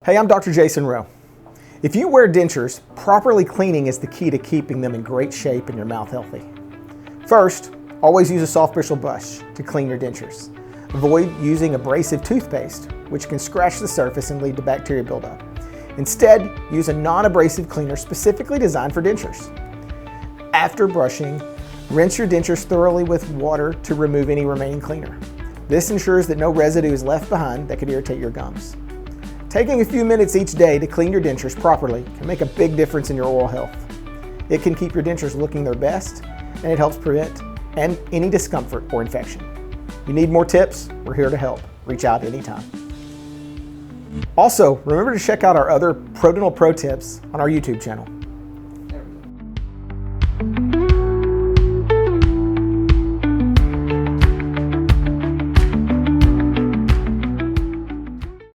Hey, I'm Dr. Jason Rowe. If you wear dentures, properly cleaning is the key to keeping them in great shape and your mouth healthy. First, always use a soft bristle brush to clean your dentures. Avoid using abrasive toothpaste, which can scratch the surface and lead to bacteria buildup. Instead, use a non-abrasive cleaner specifically designed for dentures. After brushing, rinse your dentures thoroughly with water to remove any remaining cleaner. This ensures that no residue is left behind that could irritate your gums. Taking a few minutes each day to clean your dentures properly can make a big difference in your oral health. It can keep your dentures looking their best, and it helps prevent any discomfort or infection. You need more tips? We're here to help. Reach out anytime. Also, remember to check out our other ProDental Pro tips on our YouTube channel.